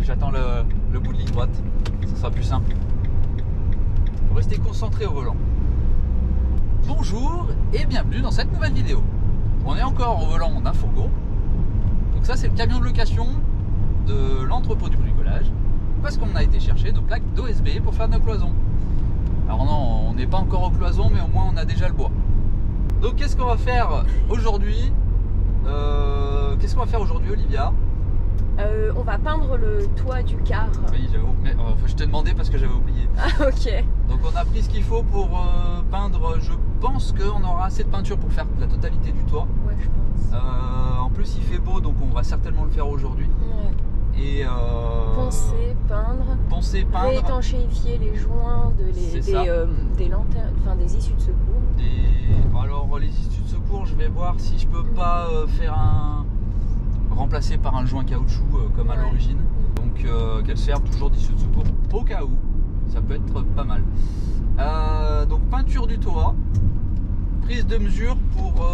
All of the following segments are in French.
j'attends le bout de ligne droite, ça sera plus simple. Faut rester concentré au volant. Bonjour et bienvenue dans cette nouvelle vidéo. On est encore au volant d'un fourgon. Donc ça c'est le camion de location de l'entrepôt du bricolage, parce qu'on a été chercher nos plaques d'OSB pour faire nos cloisons. Alors non, on n'est pas encore aux cloisons, mais au moins on a déjà le bois. Donc qu'est-ce qu'on va faire aujourd'hui Olivia? On va peindre le toit du car. Oui, mais je t'ai demandé parce que j'avais oublié. Ah ok. Donc on a pris ce qu'il faut pour peindre. Je pense qu'on aura assez de peinture pour faire la totalité du toit. Ouais, je pense. En plus il fait beau, donc on va certainement le faire aujourd'hui. Ouais. Et poncer, peindre, réétanchéifier les joints des lanternes, enfin des issues de secours. Alors les issues de secours, je vais voir si je peux pas remplacer par un joint caoutchouc comme à l'origine. Donc qu'elle serve toujours d'issue de secours au cas où, ça peut être pas mal. Donc peinture du toit, prise de mesure pour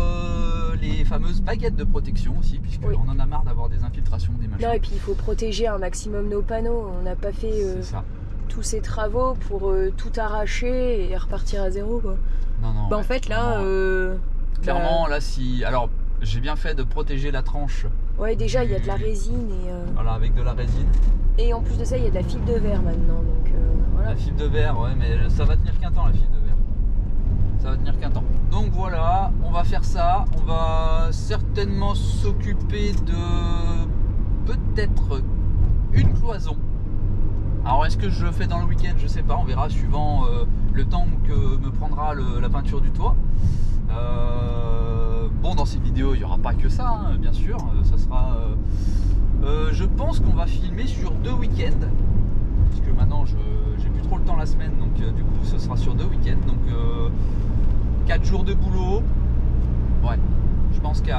les fameuses baguettes de protection aussi, puisqu'on en a marre d'avoir des infiltrations, des machins. Non, et puis il faut protéger un maximum nos panneaux. On n'a pas fait tous ces travaux pour tout arracher et repartir à zéro, quoi. Non, en fait là clairement là, si alors j'ai bien fait de protéger la tranche. Ouais, déjà il y a de la résine et voilà, avec de la résine. Et en plus de ça il y a de la fibre de verre maintenant, donc voilà. La fibre de verre, ouais, mais ça va tenir qu'un temps, la fibre de verre. Ça va tenir qu'un temps. Donc voilà, on va faire ça. On va certainement s'occuper de peut-être une cloison. Alors est-ce que je le fais dans le week-end? Je sais pas, on verra suivant le temps que me prendra la peinture du toit. Bon, dans cette vidéo il n'y aura pas que ça, hein, bien sûr. Ça sera je pense qu'on va filmer sur 2 week-ends, puisque maintenant j'ai plus trop le temps la semaine, donc du coup ce sera sur 2 week-ends, donc 4 jours de boulot. Ouais, je pense qu'il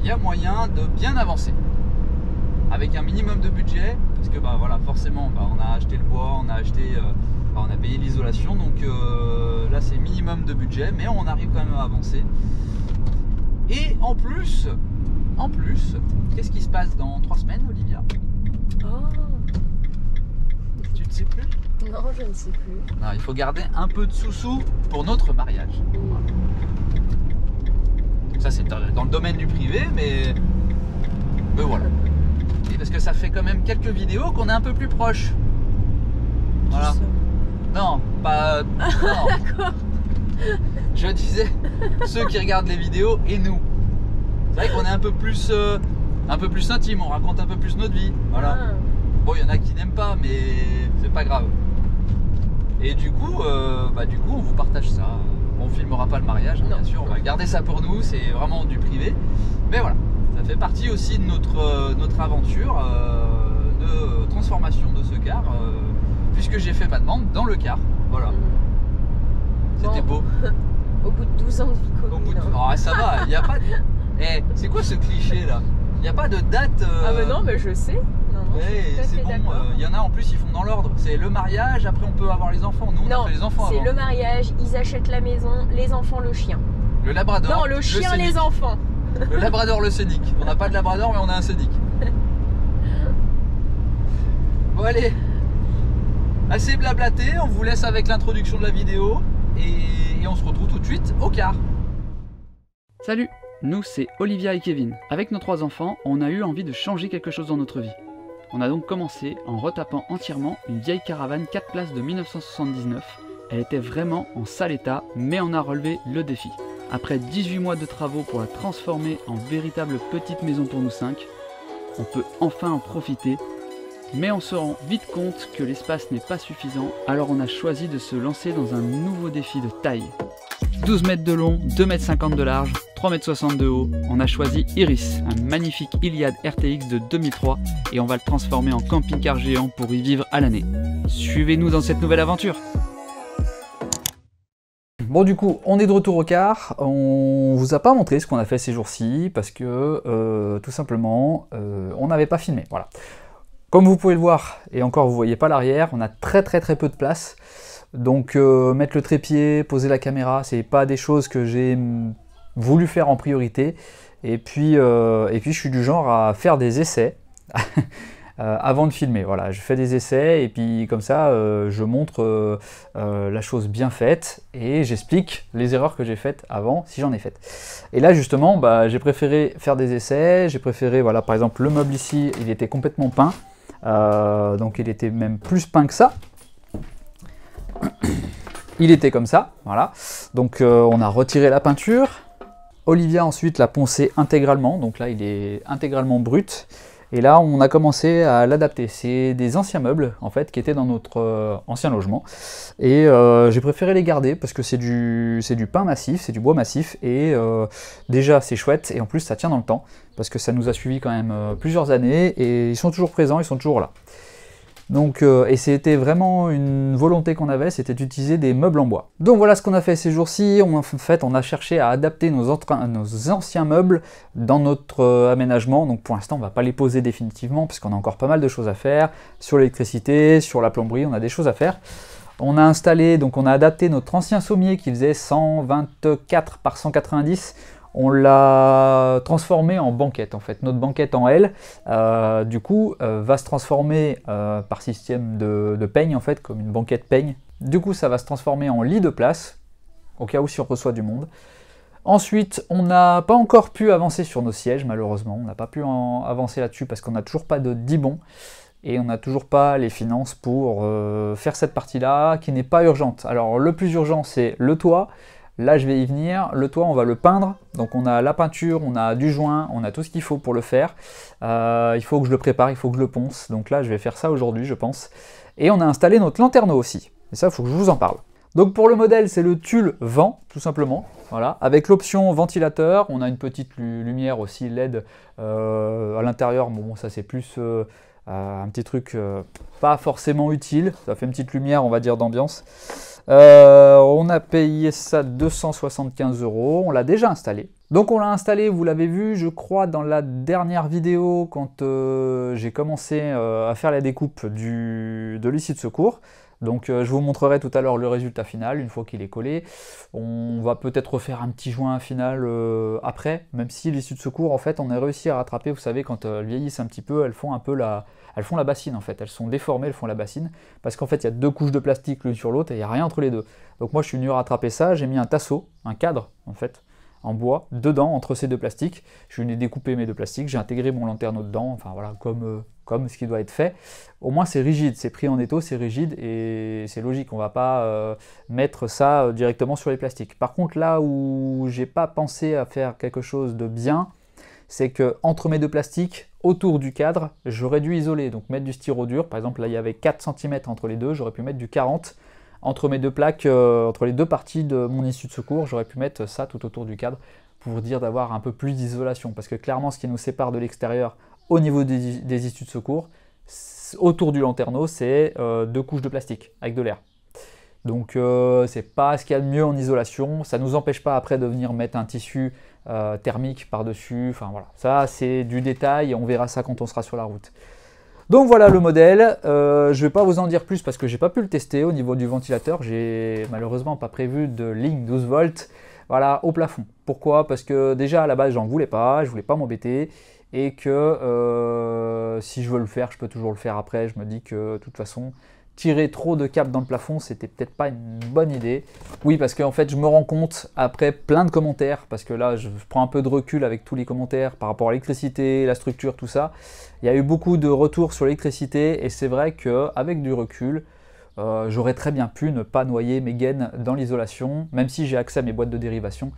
y a moyen de bien avancer avec un minimum de budget, parce que bah voilà, forcément on a acheté le bois, on a payé l'isolation, donc là c'est minimum de budget, mais on arrive quand même à avancer. Et en plus, qu'est-ce qui se passe dans 3 semaines, Olivia? Oh. Tu ne sais plus? Non, je ne sais plus. Non, il faut garder un peu de sous-sous pour notre mariage. Voilà. Ça c'est dans le domaine du privé, mais voilà. Et parce que ça fait quand même quelques vidéos qu'on est un peu plus proches. Voilà. Non, pas... Non. D'accord. Je disais ceux qui regardent les vidéos et nous. C'est vrai qu'on est un peu plus intime, on raconte un peu plus notre vie. Voilà. Ah. Bon, il y en a qui n'aiment pas, mais c'est pas grave. Et du coup, on vous partage ça. On filmera pas le mariage, hein, bien sûr. On va garder ça pour nous. C'est vraiment du privé. Mais voilà, ça fait partie aussi de notre aventure de transformation de ce car, puisque j'ai fait ma demande dans le car. Voilà. C'était beau. Au bout de 12 ans de vie commune. Oh, ça va, il n'y a pas de... c'est quoi ce cliché là? Il n'y a pas de date Ah mais non, mais je sais. C'est bon, il y en a en plus, ils font dans l'ordre. C'est le mariage, après on peut avoir les enfants. Nous on a fait les enfants avant. C'est le mariage, ils achètent la maison, les enfants, le chien. Le labrador. Non, le chien, les enfants. Le labrador, le scénic. On n'a pas de labrador, mais on a un scénic. Bon allez, assez blablaté, on vous laisse avec l'introduction de la vidéo. Et on se retrouve tout de suite au car. Salut, nous c'est Olivia et Kevin. Avec nos 3 enfants, on a eu envie de changer quelque chose dans notre vie. On a donc commencé en retapant entièrement une vieille caravane 4 places de 1979. Elle était vraiment en sale état, mais on a relevé le défi. Après 18 mois de travaux pour la transformer en véritable petite maison pour nous 5, on peut enfin en profiter. Mais on se rend vite compte que l'espace n'est pas suffisant, alors on a choisi de se lancer dans un nouveau défi de taille. 12 mètres de long, 2 mètres 50 de large, 3 mètres 60 de haut, on a choisi Iris, un magnifique Iliad RTX de 2003, et on va le transformer en camping-car géant pour y vivre à l'année. Suivez-nous dans cette nouvelle aventure. Bon, du coup, on est de retour au car. On vous a pas montré ce qu'on a fait ces jours-ci, parce que tout simplement, on n'avait pas filmé. Voilà. Comme vous pouvez le voir, et encore vous voyez pas l'arrière, on a très peu de place. Donc mettre le trépied, poser la caméra, c'est pas des choses que j'ai voulu faire en priorité. Et puis je suis du genre à faire des essais, avant de filmer. Voilà, je fais des essais et puis comme ça, je montre la chose bien faite et j'explique les erreurs que j'ai faites avant, si j'en ai faites. Et là, justement, bah, j'ai préféré faire des essais, j'ai préféré, voilà, par exemple, le meuble ici, il était complètement peint, donc il était même plus peint que ça. Il était comme ça, voilà. Donc on a retiré la peinture. Olivia ensuite l'a poncé intégralement, donc là il est intégralement brut. Et là on a commencé à l'adapter. C'est des anciens meubles en fait qui étaient dans notre ancien logement. Et j'ai préféré les garder parce que c'est du pin massif, c'est du bois massif. Et déjà c'est chouette et en plus ça tient dans le temps. Parce que ça nous a suivi quand même plusieurs années et ils sont toujours présents, ils sont toujours là. Donc, et c'était vraiment une volonté qu'on avait, c'était d'utiliser des meubles en bois. Donc voilà ce qu'on a fait ces jours-ci. En fait, on a cherché à adapter nos anciens meubles dans notre aménagement. Donc pour l'instant, on ne va pas les poser définitivement, parce qu'on a encore pas mal de choses à faire. Sur l'électricité, sur la plomberie, on a des choses à faire. On a installé, donc on a adapté notre ancien sommier qui faisait 124 par 190. On l'a transformé en banquette en fait. Notre banquette en L, du coup, va se transformer par système de peigne en fait, comme une banquette peigne. Du coup, ça va se transformer en lit de place, au cas où si on reçoit du monde. Ensuite, on n'a pas encore pu avancer sur nos sièges, malheureusement. On n'a pas pu avancer là-dessus parce qu'on n'a toujours pas de dibon. Et on n'a toujours pas les finances pour faire cette partie-là, qui n'est pas urgente. Alors, le plus urgent, c'est le toit. Là, je vais y venir. Le toit, on va le peindre. Donc, on a la peinture, on a du joint, on a tout ce qu'il faut pour le faire. Il faut que je le prépare, il faut que je le ponce. Donc là, je vais faire ça aujourd'hui, je pense. Et on a installé notre lanterneau aussi. Et ça, il faut que je vous en parle. Donc, pour le modèle, c'est le tulle vent, tout simplement. Voilà. Avec l'option ventilateur, on a une petite lumière aussi LED à l'intérieur. Bon, ça, c'est plus un petit truc pas forcément utile. Ça fait une petite lumière, on va dire, d'ambiance. On a payé ça 275 €, on l'a déjà installé. Donc on l'a installé, vous l'avez vu, je crois, dans la dernière vidéo quand j'ai commencé à faire la découpe de l'issue de secours. Donc je vous montrerai tout à l'heure le résultat final, une fois qu'il est collé. On va peut-être refaire un petit joint final après, même si l'issue de secours, en fait, on a réussi à rattraper, vous savez, quand elles vieillissent un petit peu, elles font un peu elles font la bassine en fait, elles sont déformées, elles font la bassine, parce qu'en fait il y a deux couches de plastique l'une sur l'autre et il n'y a rien entre les deux. Donc moi je suis venu rattraper ça, j'ai mis un tasseau, un cadre en fait, en bois, dedans, entre ces deux plastiques. Je suis venu découper mes deux plastiques, j'ai intégré mon lanterneau dedans, enfin voilà, comme ce qui doit être fait. Au moins c'est rigide, c'est pris en étau, c'est rigide et c'est logique, on ne va pas mettre ça directement sur les plastiques. Par contre là où j'ai pas pensé à faire quelque chose de bien, c'est que entre mes deux plastiques, autour du cadre, j'aurais dû isoler, donc mettre du styro dur. Par exemple, là, il y avait 4 cm entre les deux, j'aurais pu mettre du 40 entre mes deux plaques, entre les deux parties de mon issue de secours, j'aurais pu mettre ça tout autour du cadre pour dire d'avoir un peu plus d'isolation. Parce que clairement, ce qui nous sépare de l'extérieur au niveau des issues de secours, autour du lanterneau, c'est deux couches de plastique avec de l'air. Donc c'est pas ce qu'il y a de mieux en isolation, ça ne nous empêche pas après de venir mettre un tissu thermique par-dessus, enfin voilà, ça c'est du détail et on verra ça quand on sera sur la route. Donc voilà le modèle, je ne vais pas vous en dire plus parce que j'ai pas pu le tester au niveau du ventilateur, j'ai malheureusement pas prévu de ligne 12 volts, voilà, au plafond. Pourquoi? Parce que déjà à la base j'en voulais pas, je voulais pas m'embêter et que si je veux le faire, je peux toujours le faire après, je me dis que de toute façon, tirer trop de câbles dans le plafond, c'était peut-être pas une bonne idée. Oui, parce qu'en fait, je me rends compte, après plein de commentaires, parce que là, je prends un peu de recul avec tous les commentaires par rapport à l'électricité, la structure, tout ça. Il y a eu beaucoup de retours sur l'électricité, et c'est vrai qu'avec du recul, j'aurais très bien pu ne pas noyer mes gaines dans l'isolation, même si j'ai accès à mes boîtes de dérivation,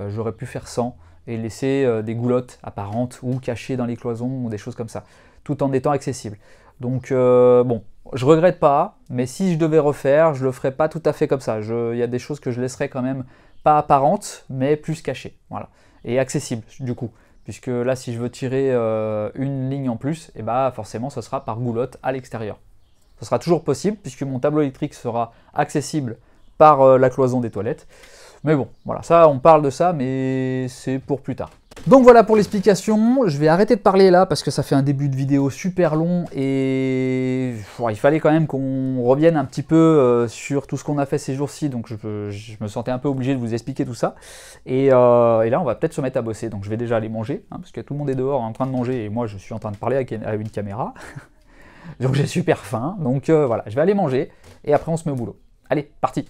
j'aurais pu faire sans, et laisser des goulottes apparentes, ou cachées dans les cloisons, ou des choses comme ça, tout en étant accessible. Donc bon, je regrette pas, mais si je devais refaire, je le ferais pas tout à fait comme ça. Il y a des choses que je laisserais quand même pas apparentes, mais plus cachées, voilà, et accessibles du coup. Puisque là, si je veux tirer une ligne en plus, et bah forcément, ce sera par goulotte à l'extérieur. Ce sera toujours possible puisque mon tableau électrique sera accessible par la cloison des toilettes. Mais bon, voilà, ça, on parle de ça, mais c'est pour plus tard. Donc voilà pour l'explication, je vais arrêter de parler là parce que ça fait un début de vidéo super long et il fallait quand même qu'on revienne un petit peu sur tout ce qu'on a fait ces jours-ci, donc je me sentais un peu obligé de vous expliquer tout ça. Et là on va peut-être se mettre à bosser, donc je vais déjà aller manger, hein, parce que tout le monde est dehors en train de manger et moi je suis en train de parler à une caméra. Donc j'ai super faim. Donc voilà, je vais aller manger et après on se met au boulot. Allez, parti!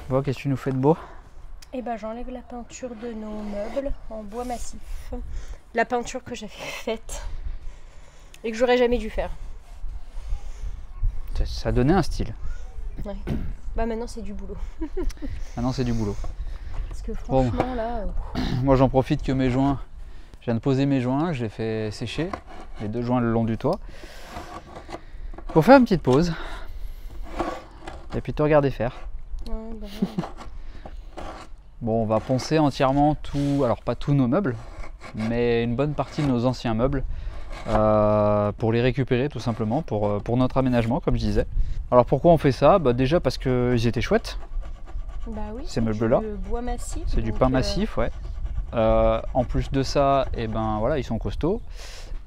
Bon, qu'est-ce que tu nous fais de beau? Eh ben, j'enlève la peinture de nos meubles en bois massif. La peinture que j'avais faite et que j'aurais jamais dû faire. Ça donnait un style. Ouais. Bah maintenant c'est du boulot. Maintenant c'est du boulot. Parce que franchement bon, là... Moi j'en profite que mes joints... Je viens de poser mes joints, je les fais sécher. Les 2 joints le long du toit. Pour faire une petite pause. Et puis te regarder faire. Ouais, bah ouais. Bon, on va poncer entièrement tout, alors pas tous nos meubles, mais une bonne partie de nos anciens meubles pour les récupérer tout simplement, pour notre aménagement comme je disais. Alors pourquoi on fait ça? Bah, déjà parce qu'ils étaient chouettes, bah oui, ces meubles-là. C'est du bois massif. C'est du pain massif, ouais. En plus de ça, et ben, voilà, ils sont costauds.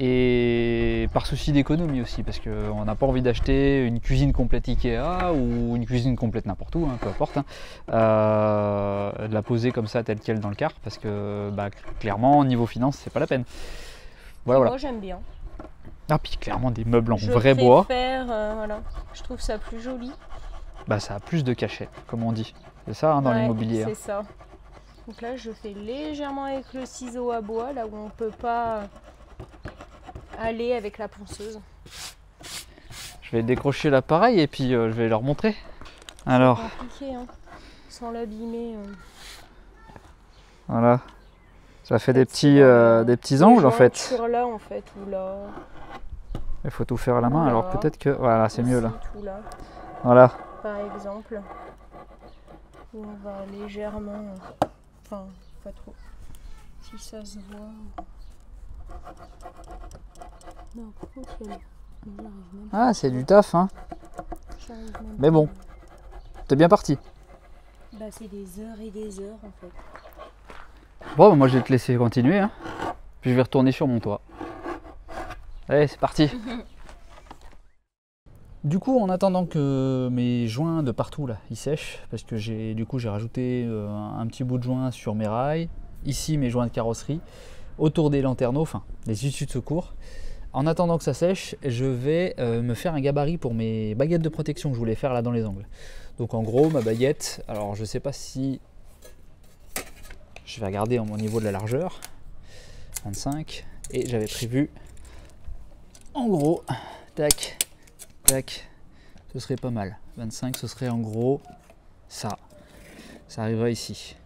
Et par souci d'économie aussi, parce qu'on n'a pas envie d'acheter une cuisine complète Ikea ou une cuisine complète n'importe où, hein, peu importe, hein, de la poser comme ça telle quelle dans le car, parce que bah, clairement niveau finance c'est pas la peine. Voilà, moi j'aime bien. Ah puis clairement des meubles en vrai bois. Voilà. Je trouve ça plus joli. Bah ça a plus de cachet, comme on dit. C'est ça hein, dans l'immobilier. C'est ça. Donc là je fais légèrement avec le ciseau à bois, là où on peut pas aller avec la ponceuse. Je vais décrocher l'appareil et puis je vais leur montrer. Alors. C'est compliqué, hein, sans l'abîmer. Voilà. Ça fait des petits angles en fait. Sur là en fait ou là. Il faut tout faire à la main. Voilà. Alors peut-être que voilà c'est mieux là. Tout là. Voilà. Par exemple. Où on va légèrement. Enfin pas trop. Si ça se voit. Non, ah, c'est du taf, hein. Mais bon, t'es bien parti. Bah, c'est des heures et des heures en fait. Bon, bah, moi je vais te laisser continuer, hein. Puis je vais retourner sur mon toit. Allez, c'est parti. Du coup, en attendant que mes joints de partout là, ils sèchent, parce que j'ai rajouté un petit bout de joint sur mes rails, ici mes joints de carrosserie, autour des lanterneaux, enfin des issues de secours. En attendant que ça sèche, je vais me faire un gabarit pour mes baguettes de protection que je voulais faire là dans les angles. Donc en gros, ma baguette, alors je sais pas si je vais regarder au niveau de la largeur, 25, et j'avais prévu en gros, tac, tac, ce serait pas mal. 25, ce serait en gros ça arriverait ici.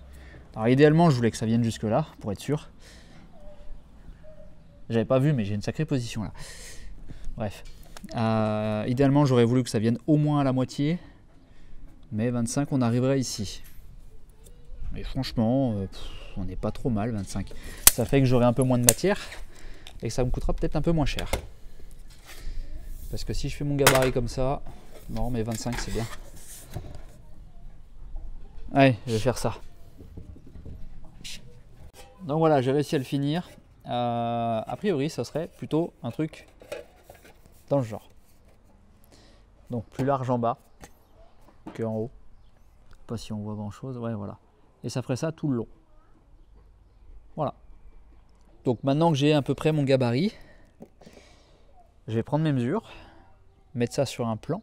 Alors idéalement, je voulais que ça vienne jusque là pour être sûr. J'avais pas vu, mais j'ai une sacrée position là. Bref. Idéalement, j'aurais voulu que ça vienne au moins à la moitié. Mais 25, on arriverait ici. Mais franchement, on n'est pas trop mal, 25. Ça fait que j'aurai un peu moins de matière et que ça me coûtera peut-être un peu moins cher. Parce que si je fais mon gabarit comme ça, non, mais 25, c'est bien. Allez, je vais faire ça. Donc voilà, j'ai réussi à le finir. A priori, ça serait plutôt un truc dans le genre. Donc plus large en bas que en haut. Je sais pas si on voit grand chose. Ouais, voilà. Et ça ferait ça tout le long. Voilà. Donc maintenant que j'ai à peu près mon gabarit, je vais prendre mes mesures, mettre ça sur un plan.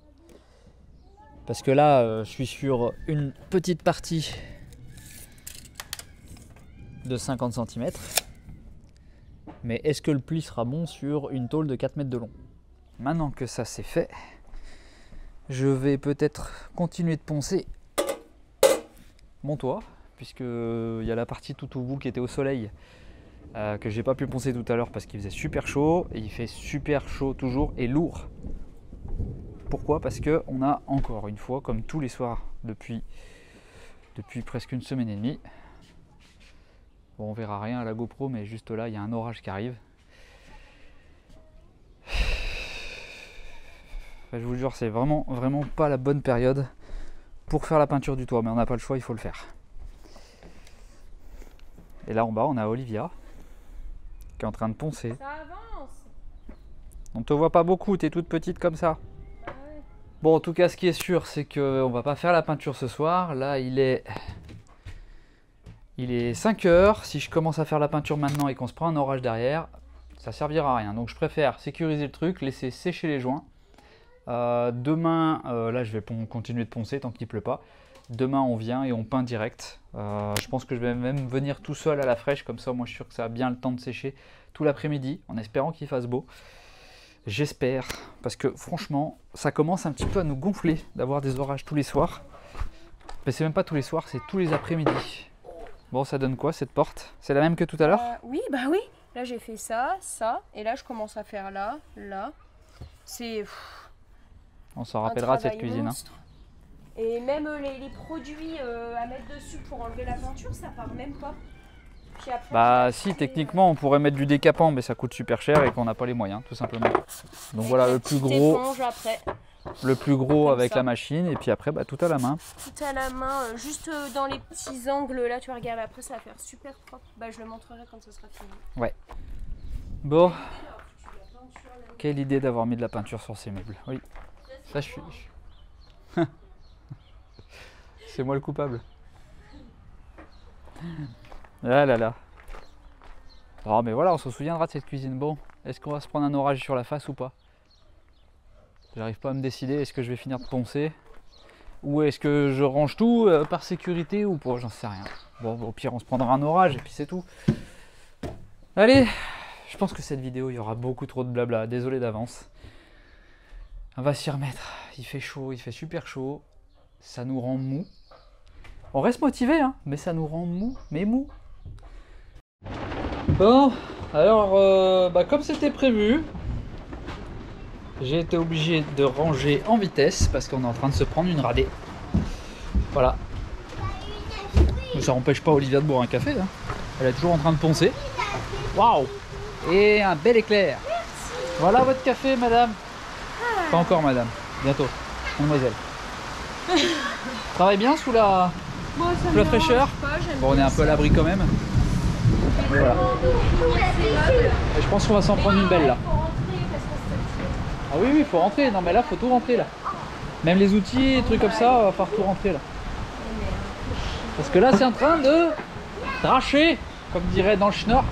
Parce que là, je suis sur une petite partie de 50 cm. Mais est-ce que le pli sera bon sur une tôle de 4 mètres de long? Maintenant que ça c'est fait, je vais peut-être continuer de poncer mon toit, puisque il y a la partie tout au bout qui était au soleil, que j'ai pas pu poncer tout à l'heure parce qu'il faisait super chaud, et il fait super chaud toujours et lourd. Pourquoi? Parce que on a encore une fois, comme tous les soirs depuis presque une semaine et demie, bon, on verra rien à la GoPro, mais juste là il y a un orage qui arrive. Enfin, je vous jure, c'est vraiment pas la bonne période pour faire la peinture du toit, mais on n'a pas le choix, il faut le faire. Et là en bas on a Olivia qui est en train de poncer. Ça avance. On te voit pas beaucoup, tu es toute petite comme ça. Ah ouais. Bon, en tout cas, ce qui est sûr, c'est qu'on va pas faire la peinture ce soir. Là, il est 5 heures. Si je commence à faire la peinture maintenant et qu'on se prend un orage derrière, ça servira à rien. Donc je préfère sécuriser le truc, laisser sécher les joints. Demain, là je vais continuer de poncer tant qu'il pleut pas. Demain on vient et on peint direct. Je pense que je vais même venir tout seul à la fraîche, comme ça moi je suis sûr que ça a bien le temps de sécher tout l'après-midi, en espérant qu'il fasse beau. J'espère, parce que franchement ça commence un petit peu à nous gonfler d'avoir des orages tous les soirs. Mais c'est même pas tous les soirs, c'est tous les après-midi. Bon, ça donne quoi cette porte? C'est la même que tout à l'heure? Oui, bah oui. Là j'ai fait ça, et là je commence à faire là. C'est On s'en rappellera de cette cuisine. Hein. Et même les produits à mettre dessus pour enlever la peinture, ça part même pas. Puis après, bah si, techniquement on pourrait mettre du décapant, mais ça coûte super cher et qu'on n'a pas les moyens, tout simplement. Donc voilà, le plus gros avec la machine, et puis après bah, tout à la main. Tout à la main, juste dans les petits angles là, tu regardes, après ça va faire super propre. Bah je le montrerai quand ce sera fini. Ouais. Bon. Quelle idée d'avoir mis de la peinture sur ces meubles. Oui. Ça, je suis... C'est moi le coupable. Ah là là. Oh mais voilà, on se souviendra de cette cuisine. Bon, est-ce qu'on va se prendre un orage sur la face ou pas? J'arrive pas à me décider. Est-ce que je vais finir de poncer? Ou est-ce que je range tout par sécurité ou pas? J'en sais rien. Bon, au pire, on se prendra un orage et puis c'est tout. Allez, je pense que cette vidéo, il y aura beaucoup trop de blabla. Désolé d'avance. On va s'y remettre. Il fait chaud, il fait super chaud. Ça nous rend mou. On reste motivé, hein, mais ça nous rend mou, mais mou. Bon, alors, comme c'était prévu, j'ai été obligé de ranger en vitesse parce qu'on est en train de se prendre une radée. Voilà. Mais ça n'empêche pas Olivia de boire un café. Hein. Elle est toujours en train de poncer. Waouh! Et un bel éclair. Voilà votre café, madame. Pas encore, madame. Bientôt. Mademoiselle. Travaille bien sous la, fraîcheur. Bon, on est un peu à l'abri quand même. Mais voilà. Et je pense qu'on va s'en prendre une belle là. Ah oui, il faut rentrer. Non, mais là, faut tout rentrer là. Même les outils, les trucs comme ça, on va falloir tout rentrer là. Parce que là, c'est en train de dracher, comme dirait dans le schnorr.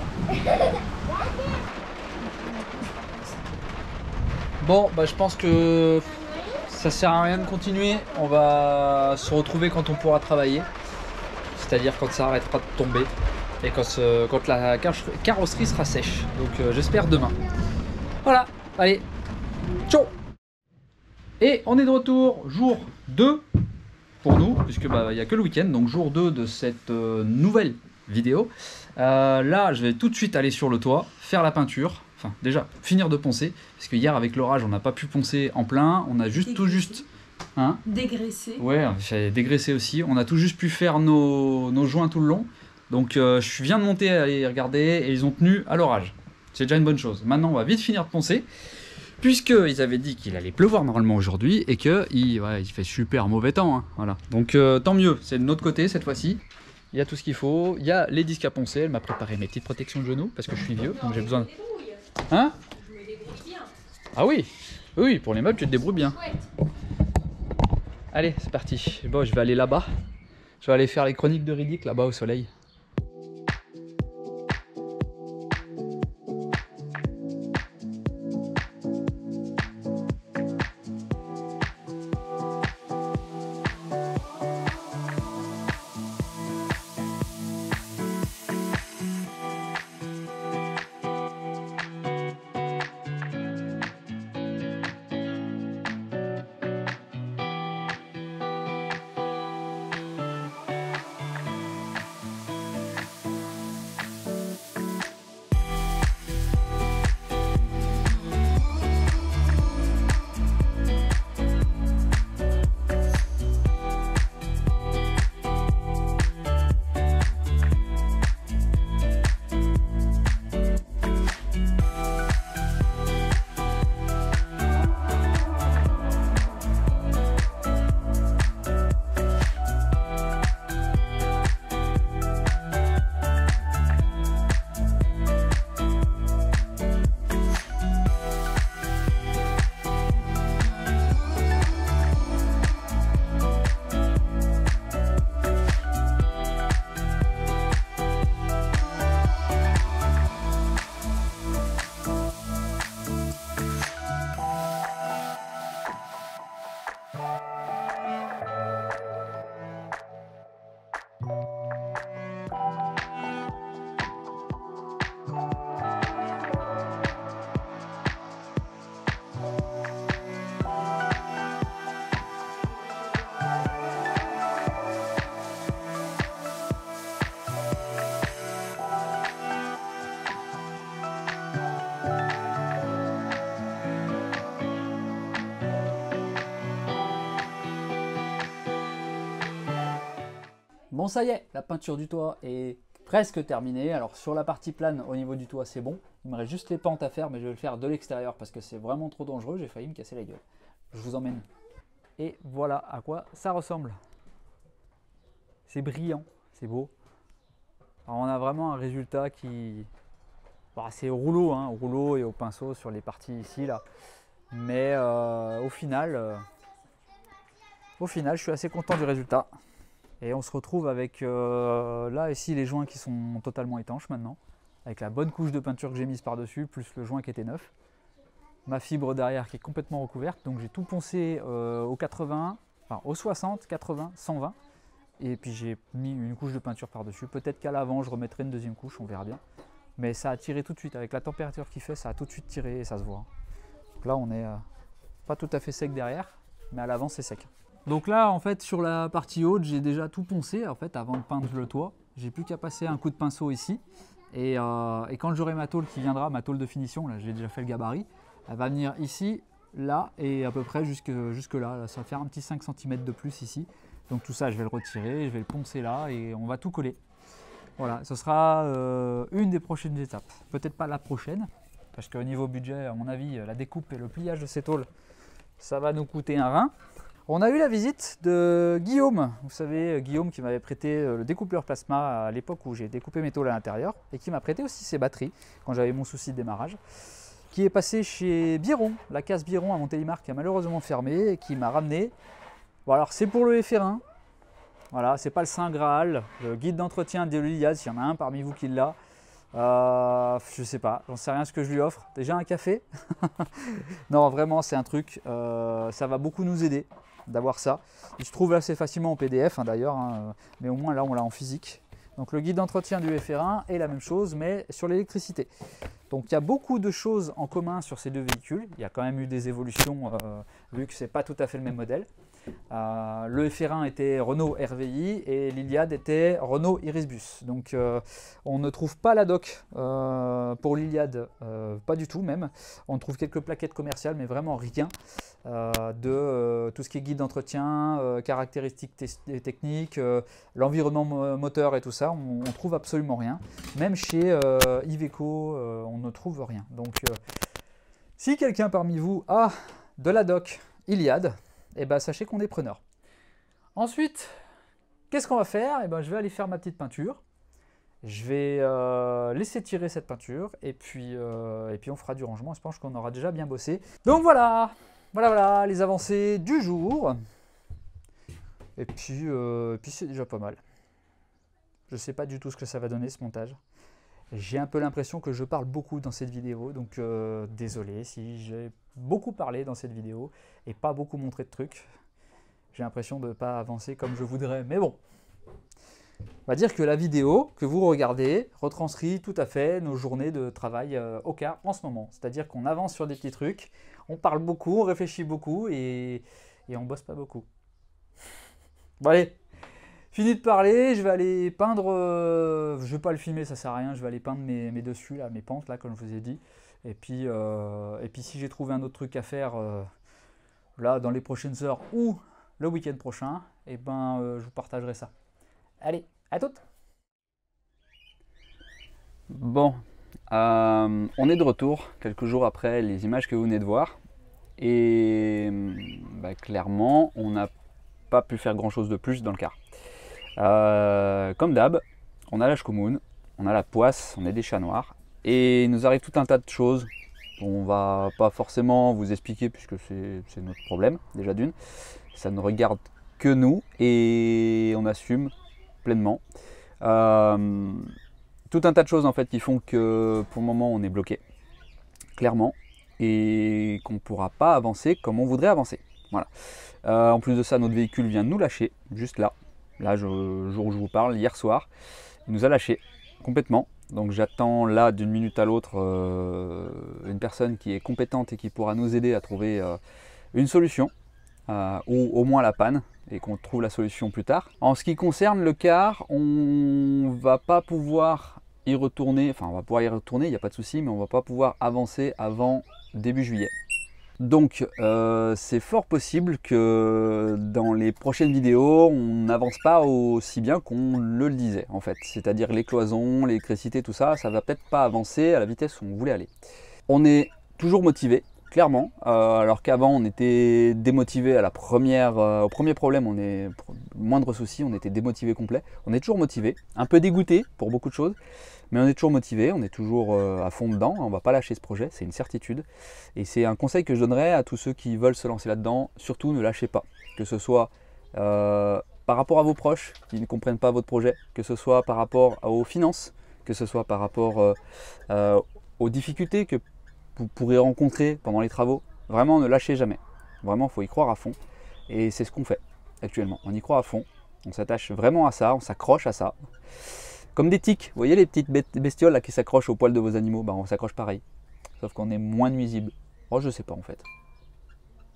Bon, bah je pense que ça sert à rien de continuer. On va se retrouver quand on pourra travailler. C'est-à-dire quand ça arrêtera de tomber. Et quand la carrosserie sera sèche. Donc j'espère demain. Voilà, allez, ciao. Et on est de retour, jour 2 pour nous, puisque il n'y a que le week-end, donc jour 2 de cette nouvelle vidéo. Là, je vais tout de suite aller sur le toit, faire la peinture. Enfin, déjà, finir de poncer, parce que hier, avec l'orage, on n'a pas pu poncer en plein. On a juste, hein, dégraissé. Ouais, j'ai dégraissé aussi. On a tout juste pu faire nos joints tout le long. Donc, je viens de monter, aller regarder, et ils ont tenu à l'orage. C'est déjà une bonne chose. Maintenant, on va vite finir de poncer, puisqu'ils avaient dit qu'il allait pleuvoir normalement aujourd'hui, et qu'il fait super mauvais temps. Hein, voilà. Donc, tant mieux, c'est de notre côté cette fois-ci. Il y a tout ce qu'il faut. Il y a les disques à poncer. Elle m'a préparé mes petites protections de genoux, parce que je suis vieux, donc j'ai besoin... Hein? Ah oui, oui, pour les meubles tu te débrouilles bien. Allez, c'est parti. Bon, je vais aller là-bas. Je vais aller faire les chroniques de Riddick là-bas au soleil. Bon, ça y est, la peinture du toit est presque terminée. Alors sur la partie plane au niveau du toit, c'est bon. Il me reste juste les pentes à faire, mais je vais le faire de l'extérieur parce que c'est vraiment trop dangereux. J'ai failli me casser la gueule. Je vous emmène. Et voilà à quoi ça ressemble. C'est brillant, c'est beau. Alors on a vraiment un résultat qui... Bon, c'est au rouleau, hein, au rouleau et au pinceau sur les parties ici, là. Mais au final, je suis assez content du résultat. Et on se retrouve avec là ici les joints qui sont totalement étanches maintenant, avec la bonne couche de peinture que j'ai mise par-dessus, plus le joint qui était neuf. Ma fibre derrière qui est complètement recouverte, donc j'ai tout poncé au 80, enfin au 60, 80, 120. Et puis j'ai mis une couche de peinture par-dessus. Peut-être qu'à l'avant je remettrai une deuxième couche, on verra bien. Mais ça a tiré tout de suite, avec la température qu'il fait, ça a tout de suite tiré et ça se voit. Donc là on est pas tout à fait sec derrière, mais à l'avant c'est sec. Donc là en fait sur la partie haute j'ai déjà tout poncé en fait avant de peindre le toit. J'ai plus qu'à passer un coup de pinceau ici. Et quand j'aurai ma tôle qui viendra, ma tôle de finition, là j'ai déjà fait le gabarit, elle va venir ici, là et à peu près jusque là. Ça va faire un petit 5 cm de plus ici. Donc tout ça je vais le retirer, je vais le poncer là et on va tout coller. Voilà, ce sera une des prochaines étapes. Peut-être pas la prochaine, parce qu'au niveau budget, à mon avis, la découpe et le pliage de ces tôles, ça va nous coûter un rein. On a eu la visite de Guillaume, vous savez, Guillaume qui m'avait prêté le découpeur plasma à l'époque où j'ai découpé mes tôles à l'intérieur, et qui m'a prêté aussi ses batteries quand j'avais mon souci de démarrage, qui est passé chez Biron, la case Biron à Montélimar qui a malheureusement fermé, et qui m'a ramené. Bon alors c'est pour le F1, voilà, c'est pas le Saint Graal, le guide d'entretien de l'Iliade, s'il y en a un parmi vous qui l'a. Je sais pas, j'en sais rien ce que je lui offre. Déjà un café. Non, vraiment, c'est un truc, ça va beaucoup nous aider d'avoir ça. Il se trouve assez facilement en PDF hein, d'ailleurs, hein, mais au moins là on l'a en physique. Donc le guide d'entretien du FR1 est la même chose, mais sur l'électricité. Donc il y a beaucoup de choses en commun sur ces deux véhicules. Il y a quand même eu des évolutions, vu que c'est pas tout à fait le même modèle. Le FR1 était Renault RVI et l'Iliade était Renault Irisbus. Donc on ne trouve pas la doc pour l'Iliade, pas du tout même. On trouve quelques plaquettes commerciales, mais vraiment rien de tout ce qui est guide d'entretien, caractéristiques techniques, l'environnement moteur et tout ça. On trouve absolument rien. Même chez Iveco, on ne trouve rien. Donc si quelqu'un parmi vous a de la doc Iliade, et ben sachez qu'on est preneur. Ensuite, qu'est-ce qu'on va faire? Et ben je vais aller faire ma petite peinture. Je vais laisser tirer cette peinture et puis on fera du rangement. Je pense qu'on aura déjà bien bossé. Donc voilà, les avancées du jour. Et puis c'est déjà pas mal. Je ne sais pas du tout ce que ça va donner ce montage. J'ai un peu l'impression que je parle beaucoup dans cette vidéo, donc désolé si j'ai beaucoup parlé dans cette vidéo et pas beaucoup montré de trucs. J'ai l'impression de ne pas avancer comme je voudrais, mais bon. On va dire que la vidéo que vous regardez retranscrit tout à fait nos journées de travail au quart en ce moment. C'est-à-dire qu'on avance sur des petits trucs, on parle beaucoup, on réfléchit beaucoup et on bosse pas beaucoup. Bon allez, fini de parler, je vais aller peindre, je vais pas le filmer, ça sert à rien, je vais aller peindre mes dessus, là, mes pentes, là, comme je vous ai dit. Et puis si j'ai trouvé un autre truc à faire, là, dans les prochaines heures ou le week-end prochain, et ben, je vous partagerai ça. Allez, à toutes! Bon, on est de retour, quelques jours après les images que vous venez de voir. Et clairement, on n'a pas pu faire grand-chose de plus dans le car. Comme d'hab, on a la Shkomoun, on a la poisse, on est des chats noirs et il nous arrive tout un tas de choses. On va pas forcément vous expliquer puisque c'est notre problème déjà d'une. Ça ne regarde que nous et on assume pleinement. Tout un tas de choses en fait qui font que pour le moment on est bloqué, clairement, et qu'on ne pourra pas avancer comme on voudrait avancer. Voilà. En plus de ça, notre véhicule vient de nous lâcher juste là. Là, le jour où je vous parle, hier soir, il nous a lâché complètement. Donc j'attends là d'une minute à l'autre une personne qui est compétente et qui pourra nous aider à trouver une solution ou au moins la panne et qu'on trouve la solution plus tard. En ce qui concerne le car, on va pas pouvoir y retourner, enfin on va pouvoir y retourner, il n'y a pas de souci, mais on va pas pouvoir avancer avant début juillet. Donc c'est fort possible que dans les prochaines vidéos, on n'avance pas aussi bien qu'on le disait en fait. C'est-à-dire les cloisons, l'électricité, tout ça, ça va peut-être pas avancer à la vitesse où on voulait aller. On est toujours motivé, clairement, alors qu'avant on était démotivé à la au premier problème, moindre souci, on était démotivé complet. On est toujours motivé, un peu dégoûté pour beaucoup de choses, mais on est toujours motivé, on est toujours à fond dedans, on ne va pas lâcher ce projet, c'est une certitude. Et c'est un conseil que je donnerais à tous ceux qui veulent se lancer là-dedans, surtout ne lâchez pas, que ce soit par rapport à vos proches qui ne comprennent pas votre projet, que ce soit par rapport aux finances, que ce soit par rapport aux difficultés que vous pourrez rencontrer pendant les travaux. Vraiment, ne lâchez jamais. Vraiment, il faut y croire à fond. Et c'est ce qu'on fait actuellement. On y croit à fond. On s'attache vraiment à ça. On s'accroche à ça. Comme des tiques. Vous voyez les petites bestioles là, qui s'accrochent aux poils de vos animaux? On s'accroche pareil. Sauf qu'on est moins nuisible. Oh, je sais pas en fait.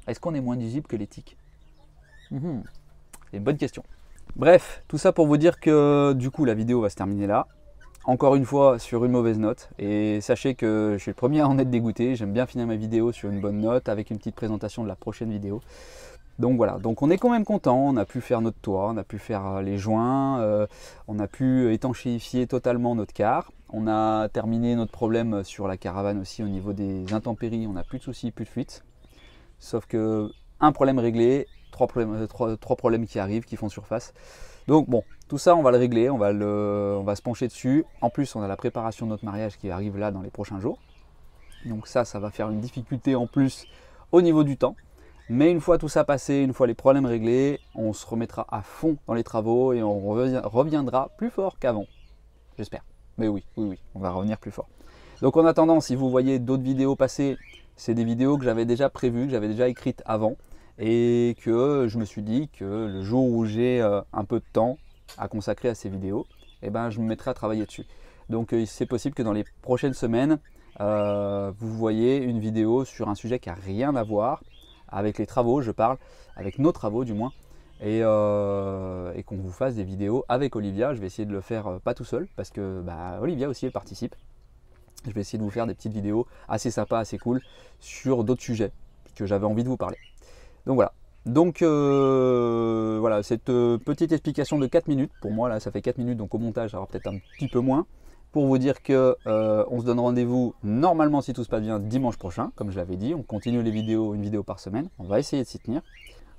Est-ce qu'on est moins nuisible que les tiques? C'est une bonne question. Bref, tout ça pour vous dire que du coup, la vidéo va se terminer là. Encore une fois sur une mauvaise note, et sachez que je suis le premier à en être dégoûté. J'aime bien finir ma vidéo sur une bonne note avec une petite présentation de la prochaine vidéo. Donc voilà, donc on est quand même content, on a pu faire notre toit, on a pu faire les joints, on a pu étanchéifier totalement notre car, on a terminé notre problème sur la caravane aussi au niveau des intempéries, on n'a plus de soucis, plus de fuites. Sauf que un problème réglé, trois problèmes qui arrivent, qui font surface. Donc bon, tout ça on va le régler, on va se pencher dessus. En plus on a la préparation de notre mariage qui arrive là dans les prochains jours. Donc ça va faire une difficulté en plus au niveau du temps. Mais une fois tout ça passé, une fois les problèmes réglés, on se remettra à fond dans les travaux et on reviendra plus fort qu'avant. J'espère. Mais oui, on va revenir plus fort. Donc en attendant, si vous voyez d'autres vidéos passer, c'est des vidéos que j'avais déjà prévues, que j'avais déjà écrites avant. Et que je me suis dit que le jour où j'ai un peu de temps à consacrer à ces vidéos, eh ben, je me mettrai à travailler dessus. Donc c'est possible que dans les prochaines semaines, vous voyez une vidéo sur un sujet qui n'a rien à voir avec les travaux, je parle, avec nos travaux du moins, et qu'on vous fasse des vidéos avec Olivia. Je vais essayer de le faire pas tout seul, parce que Olivia aussi elle participe. Je vais essayer de vous faire des petites vidéos assez sympas, assez cool, sur d'autres sujets que j'avais envie de vous parler. Donc voilà, voilà, cette petite explication de 4 minutes, pour moi là ça fait 4 minutes, donc au montage alors peut-être un petit peu moins, pour vous dire que on se donne rendez-vous normalement si tout se passe bien dimanche prochain, comme je l'avais dit, on continue les vidéos, une vidéo par semaine, on va essayer de s'y tenir.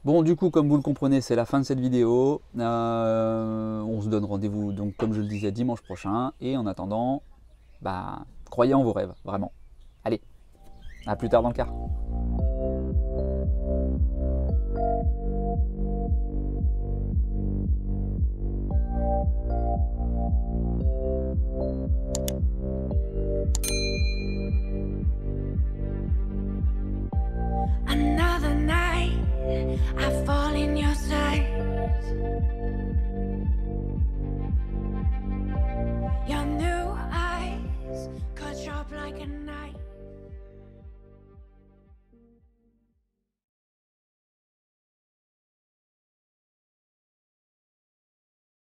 Bon du coup comme vous le comprenez c'est la fin de cette vidéo, on se donne rendez-vous donc comme je le disais dimanche prochain, et en attendant, croyez en vos rêves, vraiment. Allez, à plus tard dans le car. Another night, I fall in your sight. Your new eyes cut sharp like a knife.